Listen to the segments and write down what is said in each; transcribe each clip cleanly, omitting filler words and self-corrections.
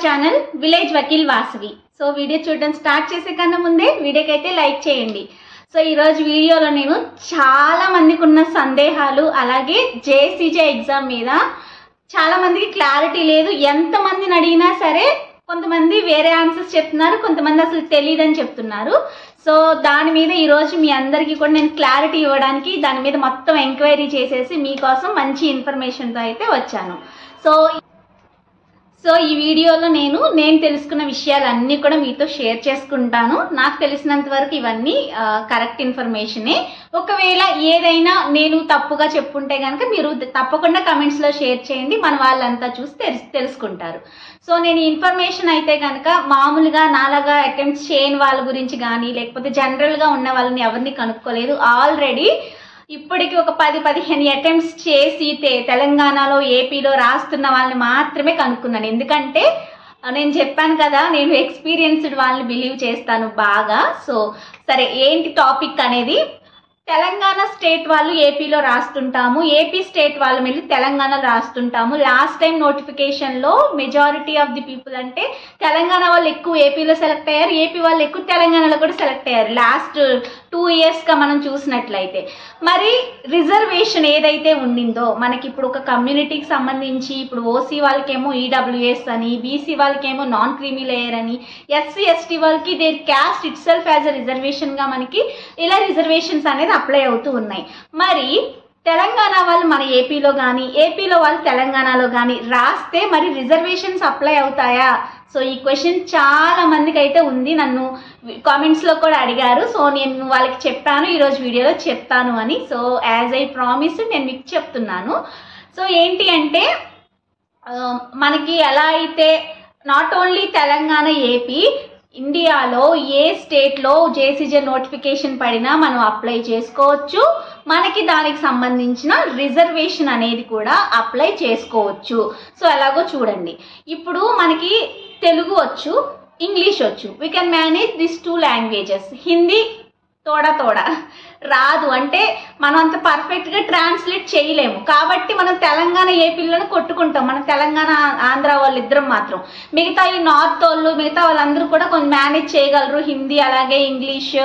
Channel village Vakeel Vasavi. So video చూడడం start చేసే కన్నా ముందే వీడియోకి అయితే లైక్ చేయండి. సో ఈరోజు వీడియోలో నేను చాలా మందికి ఉన్న సందేహాలు, అలాగే జేసీజే ఎగ్జామ్ మీద చాలా మందికి క్లారిటీ లేదు. ఎంతమందిని అడిగినా సరే కొంతమంది వేరే ఆన్సర్స్ చెప్తున్నారు, కొంతమంది అసలు తెలియదని చెప్తున్నారు. సో దాని మీద ఈరోజు మీ అందరికీ కూడా నేను క్లారిటీ ఇవ్వడానికి, దాని మీద మొత్తం ఎంక్వైరీ చేసేసి మీకోసం మంచి ఇన్ఫర్మేషన్తో అయితే వచ్చాను. సో ఈ వీడియోలో నేను తెలుసుకున్న విషయాలన్నీ కూడా మీతో షేర్ చేసుకుంటాను. నాకు తెలిసినంత వరకు ఇవన్నీ కరెక్ట్ ఇన్ఫర్మేషనే. ఒకవేళ ఏదైనా నేను తప్పుగా చెప్పుంటే కనుక మీరు తప్పకుండా కమెంట్స్లో షేర్ చేయండి, మన వాళ్ళంతా చూసి తెలుసుకుంటారు. సో నేను ఇన్ఫర్మేషన్ అయితే కనుక మామూలుగా నాలాగా అటెంప్ట్స్ చేయని వాళ్ళ గురించి కానీ, లేకపోతే జనరల్గా ఉన్న వాళ్ళని ఎవరిని కనుక్కోలేదు. ఆల్రెడీ ఇప్పటికి ఒక 10-15 అటెంప్ట్స్ చేసి తెలంగాణలో, ఏపీలో రాస్తున్న వాళ్ళని మాత్రమే కనుక్కున్నాను. ఎందుకంటే నేను చెప్పాను కదా, నేను ఎక్స్పీరియన్స్డ్ వాళ్ళని బిలీవ్ చేస్తాను బాగా. సో సరే, ఏంటి టాపిక్ అనేది, తెలంగాణ స్టేట్ వాళ్ళు ఏపీలో రాస్తుంటాము, ఏపీ స్టేట్ వాళ్ళు వెళ్ళి తెలంగాణలో రాస్తుంటాము. లాస్ట్ టైం నోటిఫికేషన్లో మెజారిటీ ఆఫ్ ది పీపుల్ అంటే తెలంగాణ వాళ్ళు ఎక్కువ ఏపీలో సెలెక్ట్ అయ్యారు, ఏపీ వాళ్ళు ఎక్కువ తెలంగాణలో కూడా సెలెక్ట్ అయ్యారు లాస్ట్ 2 ఇయర్స్గా మనం చూసినట్లయితే. మరి రిజర్వేషన్ ఏదైతే ఉండిందో మనకి ఇప్పుడు ఒక కమ్యూనిటీకి సంబంధించి, ఇప్పుడు ఓసీ వాళ్ళకేమో ఈడబ్ల్యూఎస్ అని, బీసీ వాళ్ళకేమో నాన్ క్రీమీ లేయర్ అని, ఎస్సీ ఎస్టీ వాళ్ళకి their caste itself as a రిజర్వేషన్గా మనకి ఇలా రిజర్వేషన్స్ అనేది అప్లై అవుతూ ఉన్నాయి. మరి తెలంగాణ వాళ్ళు మన ఏపీలో కానీ, ఏపీలో వాళ్ళు తెలంగాణలో కానీ రాస్తే మరి రిజర్వేషన్స్ అప్లై అవుతాయా? సో ఈ క్వశ్చన్ చాలా మందికి అయితే ఉంది, నన్ను కామెంట్స్లో కూడా అడిగారు. సో నేను వాళ్ళకి చెప్పాను, ఈరోజు వీడియోలో చెప్తాను అని. సో యాజ్ ఐ ప్రామిస్ నేను మీకు చెప్తున్నాను. సో ఏంటి అంటే మనకి ఎలా అయితే నాట్ ఓన్లీ తెలంగాణ, ఏపీ, ఇండియాలో ఏ స్టేట్లో జేసీజే నోటిఫికేషన్ పడినా మనం అప్లై చేసుకోవచ్చు. మనకి దానికి సంబంధించిన రిజర్వేషన్ అనేది కూడా అప్లై చేసుకోవచ్చు. సో ఎలాగో చూడండి, ఇప్పుడు మనకి తెలుగు వచ్చు, ఇంగ్లీష్ వచ్చు, we can manage this 2 languages. Hindi తోడా రాదు, అంటే మనం అంత పర్ఫెక్ట్గా ట్రాన్స్లేట్ చేయలేము. కాబట్టి మనం తెలంగాణ, ఏపీలోనే కొట్టుకుంటాం, మన తెలంగాణ ఆంధ్ర వాళ్ళిద్దరం మాత్రం. మిగతా ఈ నార్త్ వాళ్ళు, మిగతా వాళ్ళందరూ కూడా కొంచెం మేనేజ్ చేయగలరు హిందీ అలాగే ఇంగ్లీష్.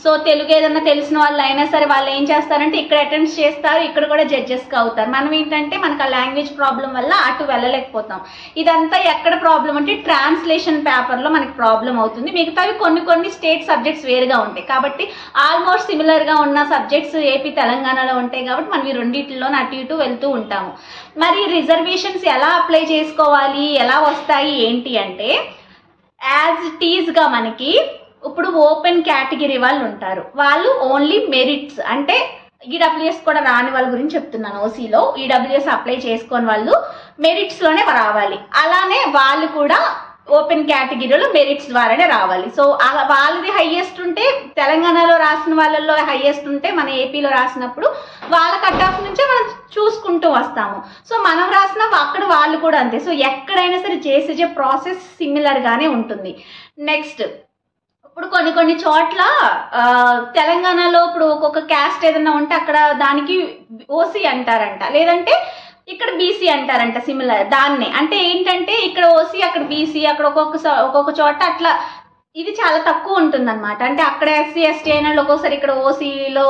సో తెలుగు ఏదన్నా తెలిసిన వాళ్ళు అయినా సరే వాళ్ళు ఏం చేస్తారంటే ఇక్కడ అటెంప్ట్స్ చేస్తారు, ఇక్కడ కూడా జడ్జెస్గా అవుతారు. మనం ఏంటంటే మనకు ఆ లాంగ్వేజ్ ప్రాబ్లం వల్ల అటు వెళ్ళలేకపోతాం. ఇదంతా ఎక్కడ ప్రాబ్లం అంటే ట్రాన్స్లేషన్ పేపర్లో మనకి ప్రాబ్లం అవుతుంది. మిగతావి కొన్ని స్టేట్ సబ్జెక్ట్స్ వేరుగా ఉంటాయి, కాబట్టి ఆల్మోస్ట్ సిమిలర్గా ఉన్న సబ్జెక్ట్స్ ఏపీ తెలంగాణలో ఉంటాయి. కాబట్టి మనం ఈ రెండింటిలో అటు ఇటు వెళ్తూ ఉంటాము. మరి రిజర్వేషన్స్ ఎలా అప్లై చేసుకోవాలి, ఎలా వస్తాయి ఏంటి అంటే, యాజ్ ఇట్ ఈజ్గా మనకి ఇప్పుడు ఓపెన్ కేటగిరీ వాళ్ళు ఉంటారు, వాళ్ళు ఓన్లీ మెరిట్స్ అంటే ఈడబ్ల్యూఎస్ కూడా రాని వాళ్ళ గురించి చెప్తున్నాను. ఓసీలో ఈడబ్ల్యూఎస్ అప్లై చేసుకొని వాళ్ళు మెరిట్స్లోనే రావాలి. అలానే వాళ్ళు కూడా ఓపెన్ కేటగిరీలో మెరిట్స్ ద్వారానే రావాలి. సో వాళ్ళది హైయెస్ట్ ఉంటే, తెలంగాణలో రాసిన వాళ్ళల్లో హైయెస్ట్ ఉంటే మన ఏపీలో రాసినప్పుడు వాళ్ళ కట్ ఆఫ్ నుంచే మనం చూసుకుంటూ వస్తాము. సో మనం రాసిన అక్కడ వాళ్ళు కూడా అంతే. సో ఎక్కడైనా సరే జేసీజే ప్రాసెస్ సిమిలర్గానే ఉంటుంది. నెక్స్ట్, ఇప్పుడు కొన్ని చోట్ల తెలంగాణలో ఇప్పుడు ఒక్కొక్క క్యాస్ట్ ఏదైనా ఉంటే అక్కడ దానికి ఓసీ అంటారంట, లేదంటే ఇక్కడ బీసీ అంటారంట సిమిలర్ దాన్నే. అంటే ఏంటంటే ఇక్కడ ఓసీ, అక్కడ బీసీ, అక్కడ ఒక్కొక్క చోట అట్లా ఇది చాలా తక్కువ ఉంటుందన్నమాట. అంటే అక్కడ ఎస్సీ ఎస్టీ అయిన వాళ్ళు ఒక్కొక్కసారి ఇక్కడ ఓసీలో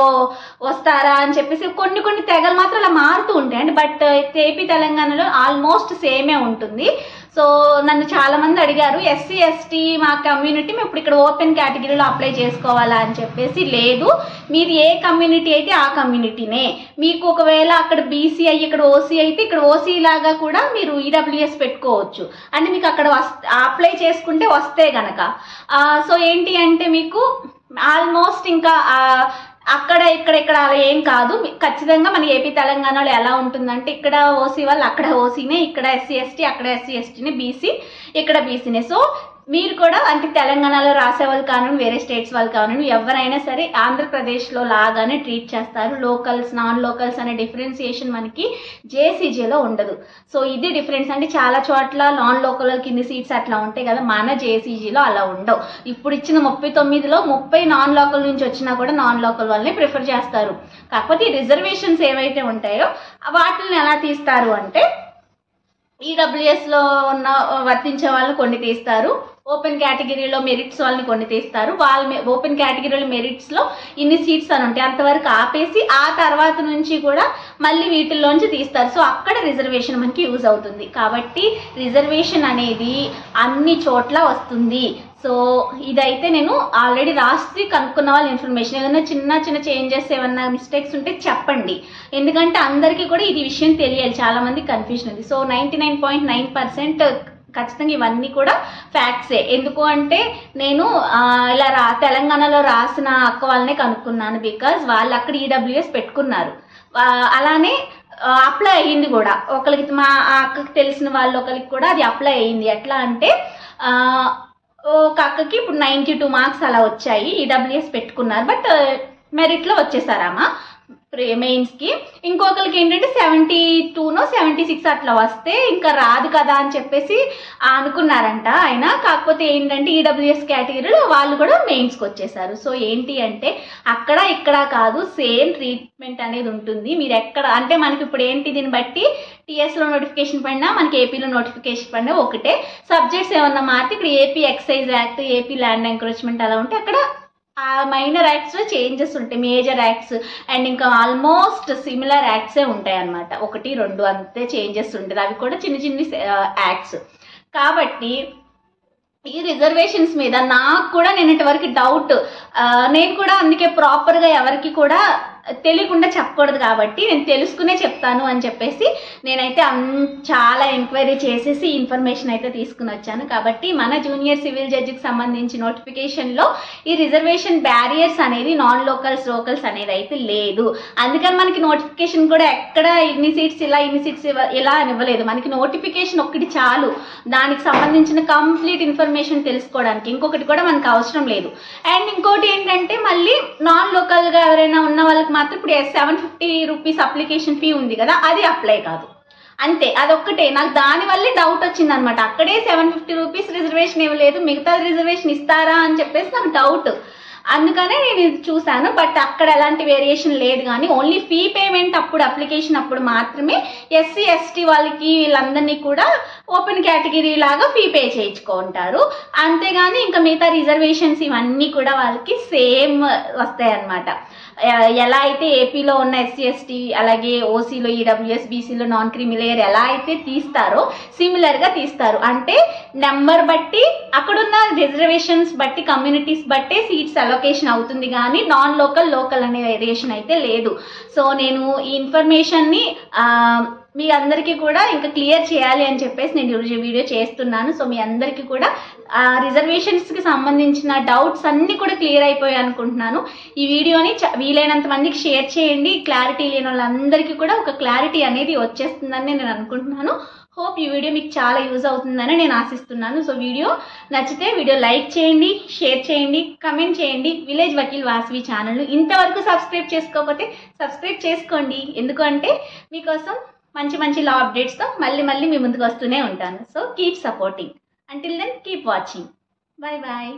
వస్తారా అని చెప్పేసి కొన్ని తెగలు మాత్రం అలా మారుతూ ఉంటాయి అండి. బట్ ఏపీ తెలంగాణలో ఆల్మోస్ట్ సేమే ఉంటుంది. సో నన్ను చాలా మంది అడిగారు, ఎస్సీ ఎస్టీ మా కమ్యూనిటీ మేము ఇప్పుడు ఇక్కడ ఓపెన్ కేటగిరీలో అప్లై చేసుకోవాలా అని చెప్పేసి. లేదు, మీరు ఏ కమ్యూనిటీ అయితే ఆ కమ్యూనిటీనే. మీకు ఒకవేళ అక్కడ బీసీ అయ్యి ఇక్కడ ఓసీ అయితే ఇక్కడ ఓసీ లాగా కూడా మీరు ఈడబ్ల్యూఎస్ పెట్టుకోవచ్చు, అంటే మీకు అక్కడ అప్లై చేసుకుంటే వస్తే గనక. సో ఏంటి అంటే మీకు ఆల్మోస్ట్ ఇంకా అక్కడ ఇక్కడ అలా ఏం కాదు. ఖచ్చితంగా మన ఏపీ తెలంగాణలో ఎలా ఉంటుందంటే, ఇక్కడ ఓసీ వాళ్ళు అక్కడ ఓసీనే, ఇక్కడ ఎస్సీ ఎస్టీ అక్కడ ఎస్సీ ఎస్టీనే, బీసీ ఇక్కడ బీసీనే. సో మీరు కూడా అంటే తెలంగాణలో రాసే వాళ్ళు కానివ్వండి, వేరే స్టేట్స్ వాళ్ళు కానివ్వండి, ఎవరైనా సరే ఆంధ్రప్రదేశ్లో లాగానే ట్రీట్ చేస్తారు. లోకల్స్, నాన్ లోకల్స్ అనే డిఫరెన్సియేషన్ మనకి జేసీజేలో ఉండదు. సో ఇది డిఫరెన్స్. అంటే చాలా చోట్ల నాన్ లోకల్ కింది సీట్స్ అట్లా ఉంటాయి కదా, మన జేసీజీలో అలా ఉండవు. ఇప్పుడు ఇచ్చిన 39లో 30 నాన్ లోకల్ నుంచి వచ్చినా కూడా నాన్ లోకల్ వాళ్ళని ప్రిఫర్ చేస్తారు. కాకపోతే ఈ రిజర్వేషన్స్ ఏవైతే ఉంటాయో వాటిని ఎలా తీస్తారు అంటే, ఈడబ్ల్యూఎస్లో ఉన్న వర్తించే వాళ్ళని కొన్ని తీస్తారు, ఓపెన్ కేటగిరీలో మెరిట్స్ వాళ్ళని కొన్ని తీస్తారు. ఓపెన్ కేటగిరీలో మెరిట్స్లో ఇన్ని సీట్స్ అని ఉంటాయి, అంతవరకు ఆపేసి ఆ తర్వాత నుంచి కూడా మళ్ళీ వీటిల్లోంచి తీస్తారు. సో అక్కడ రిజర్వేషన్ మనకి యూజ్ అవుతుంది. కాబట్టి రిజర్వేషన్ అనేది అన్ని చోట్ల వస్తుంది. సో ఇదైతే నేను ఆల్రెడీ రాసి కనుక్కున్న వాళ్ళ ఇన్ఫర్మేషన్. ఏదైనా చిన్న చిన్న చేంజెస్ ఏమన్నా మిస్టేక్స్ ఉంటే చెప్పండి, ఎందుకంటే అందరికీ కూడా ఇది విషయం తెలియాలి. చాలామంది కన్ఫ్యూజన్ ఉంది. సో 99.9% ఖచ్చితంగా ఇవన్నీ కూడా ఫ్యాక్ట్సే. ఎందుకు అంటే నేను ఇలా తెలంగాణలో రాసిన అక్క వాళ్ళనే కనుక్కున్నాను, బికాజ్ వాళ్ళు అక్కడ ఈడబ్ల్యూఎస్ పెట్టుకున్నారు. అలానే అప్లై అయ్యింది కూడా ఒకరికి, మా అక్కకి తెలిసిన వాళ్ళు ఒకరికి కూడా అది అప్లై అయ్యింది. ఎట్లా అంటే ఒక అక్కకి ఇప్పుడు 92 మార్క్స్ అలా వచ్చాయి, ఈడబ్ల్యూఎస్ పెట్టుకున్నారు, బట్ మెరిట్లో వచ్చేసారామా మెయిన్స్కి. ఇంకొకరికి ఏంటంటే 72నో 76 అట్లా వస్తే ఇంకా రాదు కదా అని చెప్పేసి అనుకున్నారంట ఆయన. కాకపోతే ఏంటంటే ఈడబ్ల్యూఎస్ కేటగిరీలో వాళ్ళు కూడా మెయిన్స్కి వచ్చేసారు. సో ఏంటి అంటే అక్కడ ఇక్కడ కాదు, సేమ్ ట్రీట్మెంట్ అనేది ఉంటుంది. మీరు ఎక్కడ అంటే మనకి ఇప్పుడు ఏంటి, దీన్ని బట్టి టీఎస్లో నోటిఫికేషన్ పడినా మనకి ఏపీలో నోటిఫికేషన్ పడినా ఒకటే. సబ్జెక్ట్స్ ఏమన్నా మారితే ఇప్పుడు AP excise act, AP land encouragement అలా ఉంటే అక్కడ ఆ మైనర్ యాక్ట్స్లో చేంజెస్ ఉంటాయి, మేజర్ యాక్ట్స్ అండ్ ఇంకా ఆల్మోస్ట్ సిమిలర్ యాక్ట్సే ఉంటాయి అన్నమాట. 1, 2 అంతే చేంజెస్ ఉంటుంది, అవి కూడా చిన్న చిన్న యాక్ట్స్. కాబట్టి ఈ రిజర్వేషన్స్ మీద నాకు కూడా నిన్నటి వరకు డౌట్, నేను కూడా అందుకే ప్రాపర్గా ఎవరికి కూడా తెలియకుండా చెప్పకూడదు కాబట్టి నేను తెలుసుకునే చెప్తాను అని చెప్పేసి నేనైతే చాలా ఎంక్వైరీ చేసేసి ఇన్ఫర్మేషన్ అయితే తీసుకుని వచ్చాను. కాబట్టి మన జూనియర్ సివిల్ జడ్జికి సంబంధించి నోటిఫికేషన్లో ఈ రిజర్వేషన్ బ్యారియర్స్ అనేది నాన్ లోకల్స్ అనేది అయితే లేదు. అందుకని మనకి నోటిఫికేషన్ కూడా ఎక్కడ ఇన్ని సీట్స్ ఇలా ఇన్ని సీట్స్ ఇలా అని ఇవ్వలేదు. మనకి నోటిఫికేషన్ ఒక్కటి చాలు దానికి సంబంధించిన కంప్లీట్ ఇన్ఫర్మేషన్ తెలుసుకోవడానికి, ఇంకొకటి కూడా మనకు అవసరం లేదు. అండ్ ఇంకోటి ఏంటంటే మళ్ళీ నాన్ లోకల్గా ఎవరైనా ఉన్న వాళ్ళకి మాత్రం ఇప్పుడు 750 రూపీస్ అప్లికేషన్ ఫీ ఉంది కదా, అది అప్లై కాదు అంతే. అదొక్కటే నాకు దానివల్లే డౌట్ వచ్చింది అనమాట. అక్కడే 750 రూపీస్ రిజర్వేషన్ ఇవ్వలేదు, మిగతా రిజర్వేషన్ ఇస్తారా అని చెప్పేసి నాకు డౌట్. అందుకనే నేను ఇది చూశాను. బట్ అక్కడ ఎలాంటి వేరియేషన్ లేదు, కానీ ఓన్లీ ఫీ పేమెంట్ అప్పుడు అప్లికేషన్ అప్పుడు మాత్రమే ఎస్సీ ఎస్టీ వాళ్ళకి వీళ్ళందరినీ కూడా ఓపెన్ కేటగిరీ లాగా ఫీ పే చేయించుకుంటారు. అంతేగాని ఇంకా మిగతా రిజర్వేషన్స్ ఇవన్నీ కూడా వాళ్ళకి సేమ్ వస్తాయి అన్నమాట. ఎలా అయితే ఏపీలో ఉన్న ఎస్సీ ఎస్టీ అలాగే ఓసీలో ఈడబ్ల్యూఎస్ బీసీలో నాన్ క్రీమీ లేయర్ ఎలా అయితే తీస్తారో సిమిలర్గా తీస్తారు. అంటే నెంబర్ బట్టి అక్కడున్న రిజర్వేషన్స్ బట్టి కమ్యూనిటీస్ బట్టే సీట్స్ అలొకేషన్ అవుతుంది, కానీ నాన్ లోకల్ అనే వేరియేషన్ అయితే లేదు. సో నేను ఈ ఇన్ఫర్మేషన్ని మీ అందరికీ కూడా ఇంకా క్లియర్ చేయాలి అని చెప్పేసి నేను ఈరోజు వీడియో చేస్తున్నాను. సో మీ అందరికీ కూడా రిజర్వేషన్స్కి సంబంధించిన డౌట్స్ అన్నీ కూడా క్లియర్ అయిపోయాయి అనుకుంటున్నాను. ఈ వీడియోని వీలైనంత మందికి షేర్ చేయండి. క్లారిటీ లేని వాళ్ళందరికీ కూడా ఒక క్లారిటీ అనేది వచ్చేస్తుందని నేను అనుకుంటున్నాను. హోప్ ఈ వీడియో మీకు చాలా యూజ్ అవుతుందని నేను ఆశిస్తున్నాను. సో వీడియో నచ్చితే వీడియో లైక్ చేయండి, షేర్ చేయండి, కమెంట్ చేయండి. విలేజ్ వకీల్ వాసవి ఛానల్ ఇంతవరకు సబ్స్క్రైబ్ చేసుకోకపోతే సబ్స్క్రైబ్ చేసుకోండి, ఎందుకంటే మీకోసం మంచి లా అప్డేట్స్తో మళ్ళీ మీ ముందుకు వస్తూనే ఉంటాను. So keep supporting. Until then keep watching. Bye bye.